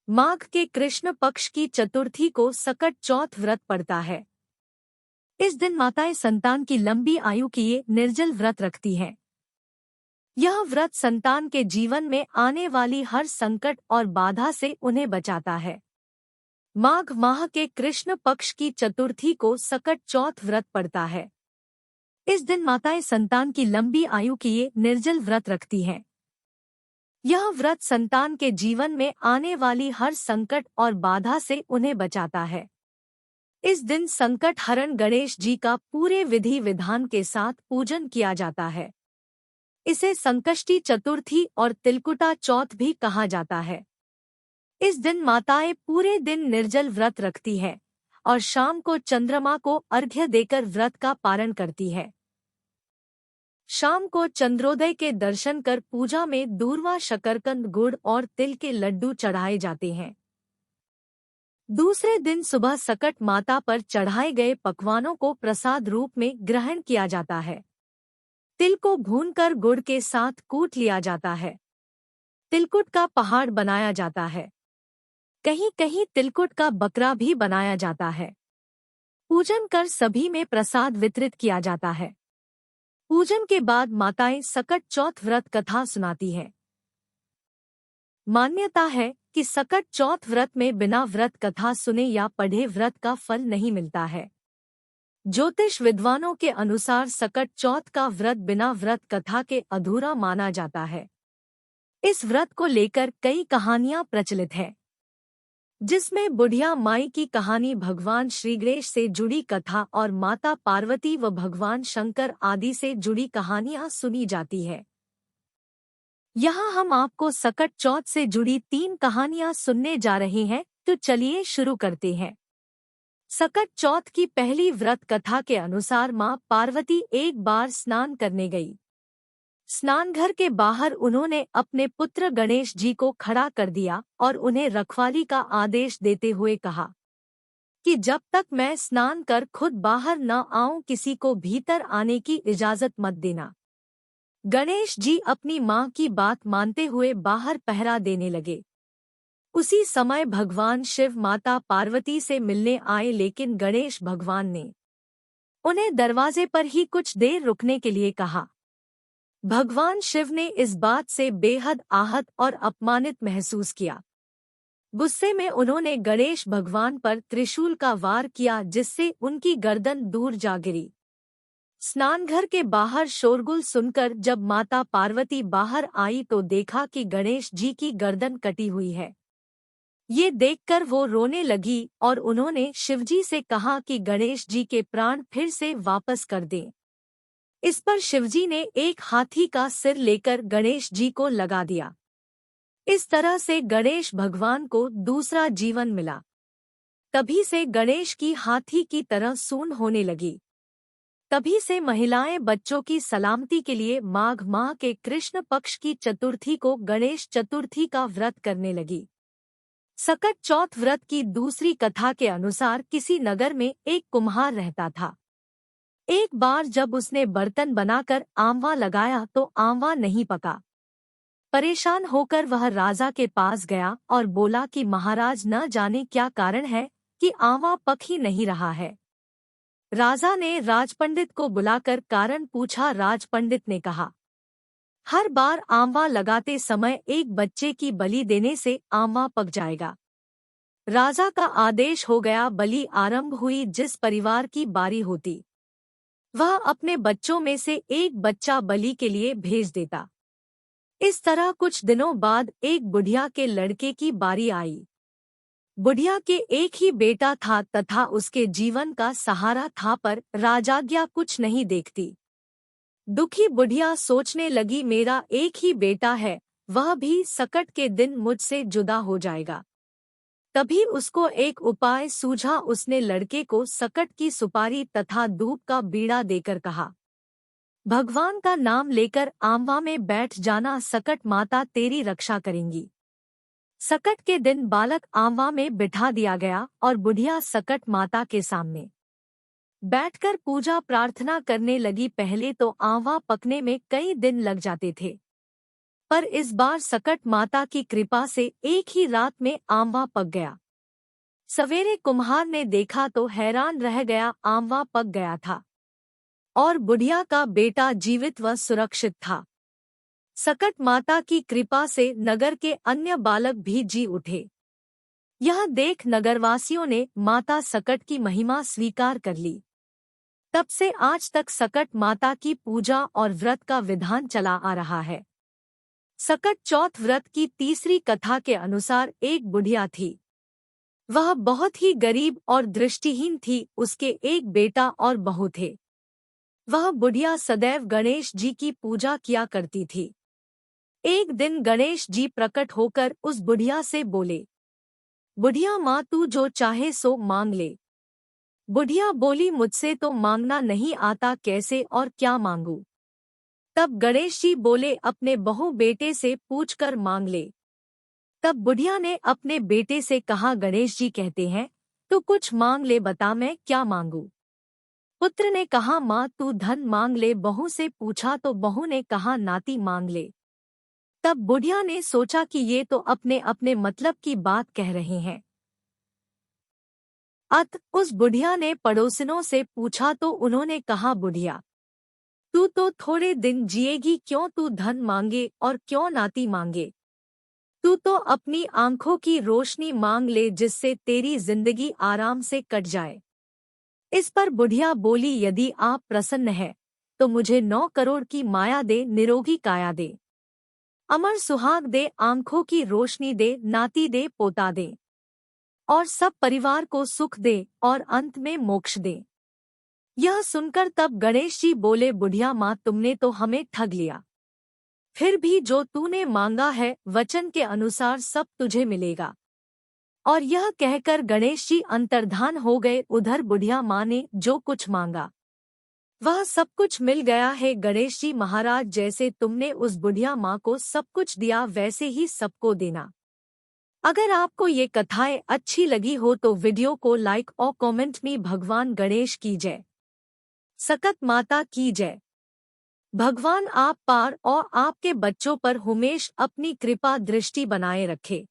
माघ के कृष्ण पक्ष की चतुर्थी को सकट चौथ व्रत पड़ता है। इस दिन माताएं संतान की लंबी आयु के लिए निर्जल व्रत रखती हैं। यह व्रत संतान के जीवन में आने वाली हर संकट और बाधा से उन्हें बचाता है। माघ माह के कृष्ण पक्ष की चतुर्थी को सकट चौथ व्रत पड़ता है। इस दिन माताएं संतान की लंबी आयु के लिए निर्जल व्रत रखती हैं। यह व्रत संतान के जीवन में आने वाली हर संकट और बाधा से उन्हें बचाता है। इस दिन संकट हरण गणेश जी का पूरे विधि विधान के साथ पूजन किया जाता है। इसे संकष्टी चतुर्थी और तिलकुटा चौथ भी कहा जाता है। इस दिन माताएं पूरे दिन निर्जल व्रत रखती है और शाम को चंद्रमा को अर्घ्य देकर व्रत का पारण करती है। शाम को चंद्रोदय के दर्शन कर पूजा में दूर्वा, शकरकंद, गुड़ और तिल के लड्डू चढ़ाए जाते हैं। दूसरे दिन सुबह सकट माता पर चढ़ाए गए पकवानों को प्रसाद रूप में ग्रहण किया जाता है। तिल को भूनकर गुड़ के साथ कूट लिया जाता है। तिलकुट का पहाड़ बनाया जाता है। कहीं कहीं तिलकुट का बकरा भी बनाया जाता है। पूजन कर सभी में प्रसाद वितरित किया जाता है। पूजन के बाद माताएं सकट चौथ व्रत कथा सुनाती हैं। मान्यता है कि सकट चौथ व्रत में बिना व्रत कथा सुने या पढ़े व्रत का फल नहीं मिलता है। ज्योतिष विद्वानों के अनुसार सकट चौथ का व्रत बिना व्रत कथा के अधूरा माना जाता है। इस व्रत को लेकर कई कहानियां प्रचलित हैं, जिसमें बुढ़िया माई की कहानी, भगवान श्री गणेश से जुड़ी कथा और माता पार्वती व भगवान शंकर आदि से जुड़ी कहानियां सुनी जाती है। यहाँ हम आपको सकट चौथ से जुड़ी 3 कहानियां सुनने जा रहे हैं, तो चलिए शुरू करते हैं। सकट चौथ की पहली व्रत कथा के अनुसार मां पार्वती एक बार स्नान करने गई। स्नानघर के बाहर उन्होंने अपने पुत्र गणेश जी को खड़ा कर दिया और उन्हें रखवाली का आदेश देते हुए कहा कि जब तक मैं स्नान कर खुद बाहर न आऊं, किसी को भीतर आने की इजाजत मत देना। गणेश जी अपनी मां की बात मानते हुए बाहर पहरा देने लगे। उसी समय भगवान शिव माता पार्वती से मिलने आए, लेकिन गणेश भगवान ने उन्हें दरवाजे पर ही कुछ देर रुकने के लिए कहा। भगवान शिव ने इस बात से बेहद आहत और अपमानित महसूस किया। गुस्से में उन्होंने गणेश भगवान पर त्रिशूल का वार किया, जिससे उनकी गर्दन दूर जा गिरी। स्नानघर के बाहर शोरगुल सुनकर जब माता पार्वती बाहर आई तो देखा कि गणेश जी की गर्दन कटी हुई है। ये देखकर वो रोने लगी और उन्होंने शिवजी से कहा कि गणेश जी के प्राण फिर से वापस कर दें। इस पर शिवजी ने एक हाथी का सिर लेकर गणेश जी को लगा दिया। इस तरह से गणेश भगवान को दूसरा जीवन मिला। तभी से गणेश की हाथी की तरह सूंड होने लगी। तभी से महिलाएं बच्चों की सलामती के लिए माघ माह के कृष्ण पक्ष की चतुर्थी को गणेश चतुर्थी का व्रत करने लगी। सकट चौथ व्रत की दूसरी कथा के अनुसार किसी नगर में एक कुम्हार रहता था। एक बार जब उसने बर्तन बनाकर आंवला लगाया तो आंवला नहीं पका। परेशान होकर वह राजा के पास गया और बोला कि महाराज, न जाने क्या कारण है कि आंवला पक ही नहीं रहा है। राजा ने राजपंडित को बुलाकर कारण पूछा। राजपंडित ने कहा, हर बार आंवला लगाते समय एक बच्चे की बलि देने से आंवला पक जाएगा। राजा का आदेश हो गया। बलि आरंभ हुई। जिस परिवार की बारी होती वह अपने बच्चों में से एक बच्चा बलि के लिए भेज देता। इस तरह कुछ दिनों बाद एक बुढ़िया के लड़के की बारी आई। बुढ़िया के एक ही बेटा था तथा उसके जीवन का सहारा था, पर राजाज्ञा कुछ नहीं देखती। दुखी बुढ़िया सोचने लगी, मेरा एक ही बेटा है, वह भी सकट के दिन मुझसे जुदा हो जाएगा। तभी उसको एक उपाय सूझा। उसने लड़के को सकट की सुपारी तथा धूप का बीड़ा देकर कहा, भगवान का नाम लेकर आंवला में बैठ जाना, सकट माता तेरी रक्षा करेंगी। सकट के दिन बालक आंवला में बिठा दिया गया और बुढ़िया सकट माता के सामने बैठकर पूजा प्रार्थना करने लगी। पहले तो आंवला पकने में कई दिन लग जाते थे। पर इस बार सकट माता की कृपा से एक ही रात में आमवा पक गया। सवेरे कुम्हार ने देखा तो हैरान रह गया, आमवा पक गया था और बुढ़िया का बेटा जीवित व सुरक्षित था। सकट माता की कृपा से नगर के अन्य बालक भी जी उठे। यह देख नगरवासियों ने माता सकट की महिमा स्वीकार कर ली। तब से आज तक सकट माता की पूजा और व्रत का विधान चला आ रहा है। सकट चौथ व्रत की तीसरी कथा के अनुसार एक बुढ़िया थी। वह बहुत ही गरीब और दृष्टिहीन थी। उसके एक बेटा और बहू थे। वह बुढ़िया सदैव गणेश जी की पूजा किया करती थी। एक दिन गणेश जी प्रकट होकर उस बुढ़िया से बोले, बुढ़िया माँ, तू जो चाहे सो मांग ले। बुढ़िया बोली, मुझसे तो मांगना नहीं आता, कैसे और क्या मांगू। तब गणेश जी बोले, अपने बहू बेटे से पूछकर मांग ले। तब बुढ़िया ने अपने बेटे से कहा, गणेश जी कहते हैं तो कुछ मांग ले, बता मैं क्या मांगू। पुत्र ने कहा, माँ तू धन मांग ले। बहू से पूछा तो बहू ने कहा, नाती मांग ले। तब बुढ़िया ने सोचा कि ये तो अपने अपने मतलब की बात कह रहे हैं। उस बुढ़िया ने पड़ोसिनों से पूछा तो उन्होंने कहा, बुढ़िया तू तो थोड़े दिन जिएगी, क्यों तू धन मांगे और क्यों नाती मांगे। तू तो अपनी आंखों की रोशनी मांग ले, जिससे तेरी जिंदगी आराम से कट जाए। इस पर बुढ़िया बोली, यदि आप प्रसन्न है तो मुझे 9 करोड़ की माया दे, निरोगी काया दे, अमर सुहाग दे, आंखों की रोशनी दे, नाती दे, पोता दे और सब परिवार को सुख दे और अंत में मोक्ष दे। यह सुनकर तब गणेश जी बोले, बुढ़िया माँ, तुमने तो हमें ठग लिया। फिर भी जो तूने मांगा है वचन के अनुसार सब तुझे मिलेगा। और यह कहकर गणेश जी अंतर्धान हो गए। उधर बुढ़िया माँ ने जो कुछ मांगा वह सब कुछ मिल गया है। गणेश जी महाराज, जैसे तुमने उस बुढ़िया माँ को सब कुछ दिया वैसे ही सबको देना। अगर आपको ये कथाएं अच्छी लगी हो तो वीडियो को लाइक और कमेंट में भगवान गणेश की जय, सकट माता की जय। भगवान आप पार और आपके बच्चों पर हमेशा अपनी कृपा दृष्टि बनाए रखे।